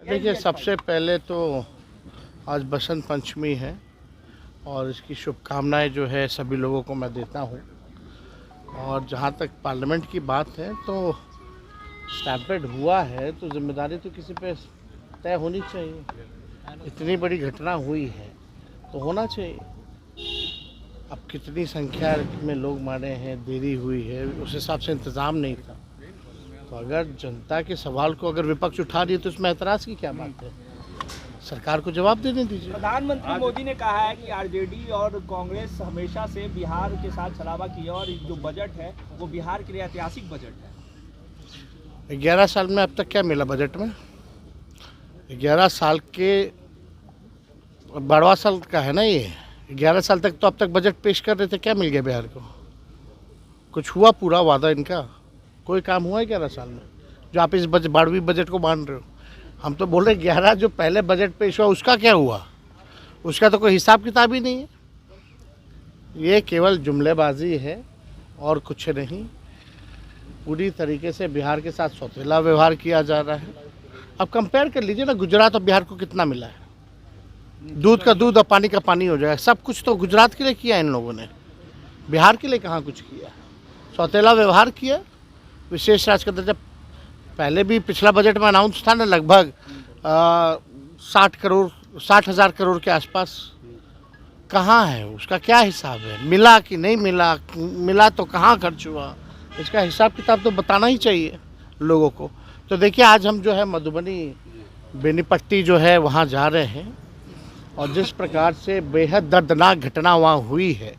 देखिए, सबसे पहले तो आज बसंत पंचमी है और इसकी शुभकामनाएं जो है सभी लोगों को मैं देता हूं। और जहां तक पार्लियामेंट की बात है तो स्टैम्पेड हुआ है तो जिम्मेदारी तो किसी पे तय होनी चाहिए। इतनी बड़ी घटना हुई है तो होना चाहिए। अब कितनी संख्या में लोग मारे हैं, देरी हुई है, उस हिसाब से इंतज़ाम नहीं था। तो अगर जनता के सवाल को अगर विपक्ष उठा रही है तो इसमें ऐतराज़ की क्या बात है? सरकार को जवाब देने दीजिए। प्रधानमंत्री मोदी ने कहा है कि आरजेडी और कांग्रेस हमेशा से बिहार के साथ छलावा की है और जो बजट है वो बिहार के लिए ऐतिहासिक बजट है। 11 साल में अब तक क्या मिला बजट में? 11 साल के 12वां साल का है ना ये। 11 साल तक तो अब तक बजट पेश कर रहे थे, क्या मिल गया बिहार को? कुछ हुआ पूरा वादा इनका? कोई काम हुआ है 11 साल में जो आप इस 12वीं बजट को मान रहे हो? हम तो बोल रहे 11 जो पहले बजट पेश हुआ उसका क्या हुआ? उसका तो कोई हिसाब किताब ही नहीं है। ये केवल जुमलेबाजी है और कुछ नहीं। पूरी तरीके से बिहार के साथ सौतेला व्यवहार किया जा रहा है। अब कंपेयर कर लीजिए ना, गुजरात और बिहार को कितना मिला है? दूध का दूध और पानी का पानी हो जाएगा। सब कुछ तो गुजरात के लिए किया इन लोगों ने, बिहार के लिए कहाँ कुछ किया। सौतेला व्यवहार किया। विशेष राज्य का दर्जा पहले भी पिछला बजट में अनाउंस था ना, लगभग 60,000 करोड़ के आसपास। कहाँ है उसका? क्या हिसाब है? मिला कि नहीं मिला? मिला तो कहाँ खर्च हुआ? इसका हिसाब किताब तो बताना ही चाहिए लोगों को। तो देखिए, आज हम जो है मधुबनी बेनीपट्टी जो है वहाँ जा रहे हैं और जिस प्रकार से बेहद दर्दनाक घटना वहाँ हुई है,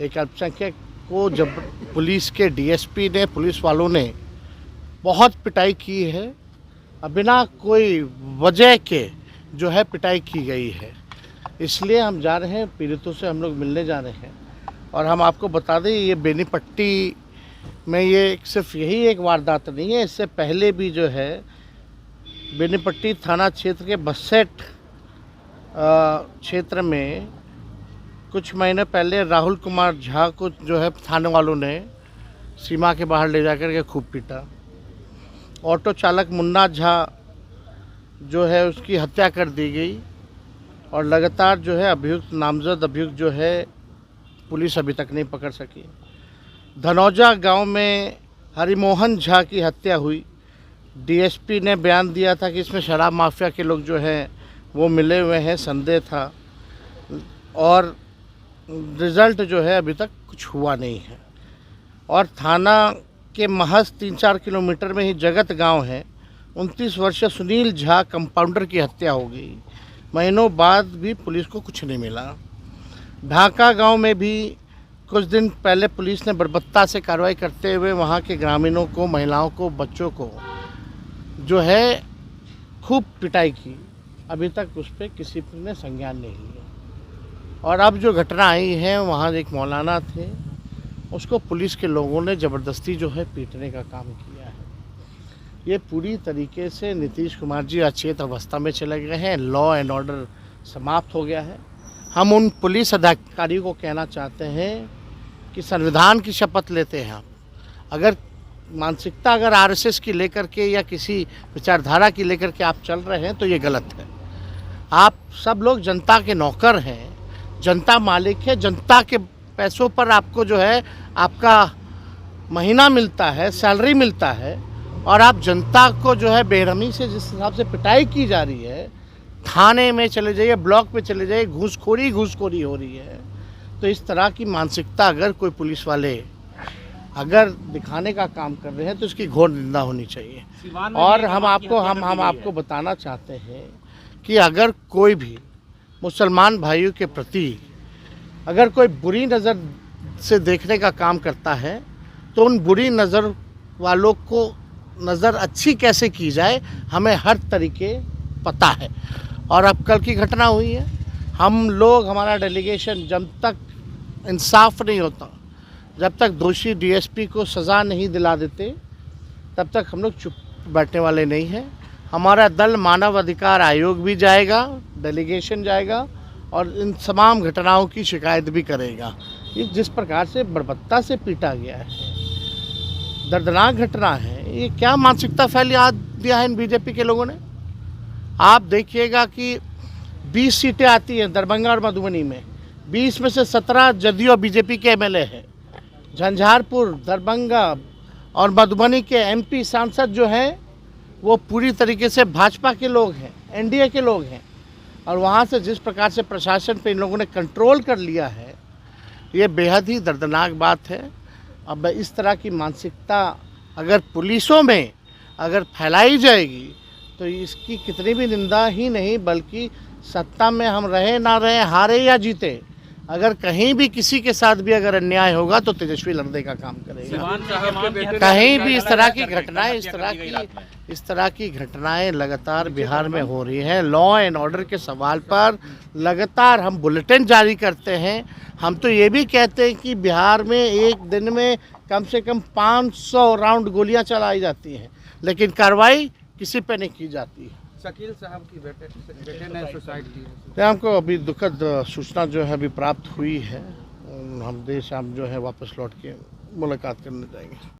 एक अल्पसंख्यक को जब पुलिस के डीएसपी ने, पुलिस वालों ने बहुत पिटाई की है, बिना कोई वजह के जो है पिटाई की गई है। इसलिए हम जा रहे हैं, पीड़ितों से हम लोग मिलने जा रहे हैं। और हम आपको बता दें, ये बेनीपट्टी में ये सिर्फ यही एक वारदात नहीं है। इससे पहले भी जो है बेनीपट्टी थाना क्षेत्र के बसेट क्षेत्र में कुछ महीने पहले राहुल कुमार झा को जो है थाने वालों ने सीमा के बाहर ले जाकर के खूब पीटा। ऑटो चालक मुन्ना झा जो है उसकी हत्या कर दी गई और लगातार जो है नामजद अभियुक्त जो है पुलिस अभी तक नहीं पकड़ सकी। धनौजा गांव में हरिमोहन झा की हत्या हुई। डीएसपी ने बयान दिया था कि इसमें शराब माफिया के लोग जो हैं वो मिले हुए हैं, संदेह था, और रिज़ल्ट जो है अभी तक कुछ हुआ नहीं है। और थाना के महज 3-4 किलोमीटर में ही जगत गांव है। 29 वर्षीय सुनील झा कंपाउंडर की हत्या हो गई। महीनों बाद भी पुलिस को कुछ नहीं मिला। ढाका गांव में भी कुछ दिन पहले पुलिस ने बर्बरता से कार्रवाई करते हुए वहां के ग्रामीणों को, महिलाओं को, बच्चों को जो है खूब पिटाई की। अभी तक उस पर किसी ने संज्ञान नहीं लिया। और अब जो घटना आई है, वहाँ एक मौलाना थे, उसको पुलिस के लोगों ने ज़बरदस्ती जो है पीटने का काम किया है। ये पूरी तरीके से नीतीश कुमार जी अचेत अवस्था में चले गए हैं। लॉ एंड ऑर्डर समाप्त हो गया है। हम उन पुलिस अधिकारियों को कहना चाहते हैं कि संविधान की शपथ लेते हैं आप। अगर मानसिकता अगर आरएसएस की लेकर के या किसी विचारधारा की लेकर के आप चल रहे हैं तो ये गलत है। आप सब लोग जनता के नौकर हैं, जनता मालिक है। जनता के पैसों पर आपको जो है आपका महीना मिलता है, सैलरी मिलता है, और आप जनता को जो है बेरहमी से जिस हिसाब से पिटाई की जा रही है, थाने में चले जाइए, ब्लॉक पे चले जाइए, घूसखोरी हो रही है। तो इस तरह की मानसिकता अगर कोई पुलिस वाले अगर दिखाने का काम कर रहे हैं तो इसकी घोर निंदा होनी चाहिए। और हम आपको बताना चाहते हैं कि अगर कोई भी मुसलमान भाइयों के प्रति अगर कोई बुरी नज़र से देखने का काम करता है तो उन बुरी नज़र वालों को नज़र अच्छी कैसे की जाए, हमें हर तरीके पता है। और अब कल की घटना हुई है, हम लोग, हमारा डेलीगेशन, जब तक इंसाफ नहीं होता, जब तक दोषी डीएसपी को सज़ा नहीं दिला देते, तब तक हम लोग चुप बैठने वाले नहीं हैं। हमारा दल मानव अधिकार आयोग भी जाएगा, डेलीगेशन जाएगा और इन तमाम घटनाओं की शिकायत भी करेगा। ये जिस प्रकार से बर्बरता से पीटा गया है, दर्दनाक घटना है। ये क्या मानसिकता फैला दिया है इन बीजेपी के लोगों ने? आप देखिएगा कि 20 सीटें आती हैं दरभंगा और मधुबनी में, 20 में से 17 जदयू और बीजेपी के एमएलए हैं। झंझारपुर, दरभंगा और मधुबनी के एमपी सांसद जो हैं वो पूरी तरीके से भाजपा के लोग हैं, एनडीए के लोग हैं। और वहाँ से जिस प्रकार से प्रशासन पे इन लोगों ने कंट्रोल कर लिया है, ये बेहद ही दर्दनाक बात है। अब इस तरह की मानसिकता अगर पुलिसों में अगर फैलाई जाएगी तो इसकी कितनी भी निंदा ही नहीं, बल्कि सत्ता में हम रहे ना रहे, हारे या जीते, अगर कहीं भी किसी के साथ भी अगर अन्याय होगा तो तेजस्वी लड़ने का काम करेगा। कहीं भी इस तरह की घटनाएं इस तरह की घटनाएं लगातार बिहार में हो रही हैं। लॉ एंड ऑर्डर के सवाल पर लगातार हम बुलेटिन जारी करते हैं। हम तो ये भी कहते हैं कि बिहार में एक दिन में कम से कम 500 राउंड गोलियां चलाई जाती हैं, लेकिन कार्रवाई किसी पे नहीं की जाती है। शकील साहब की बेटे ने सुसाइड की है। हमको अभी दुखद सूचना जो है अभी प्राप्त हुई है। हम देश हम जो है वापस लौट के मुलाकात करने जाएंगे।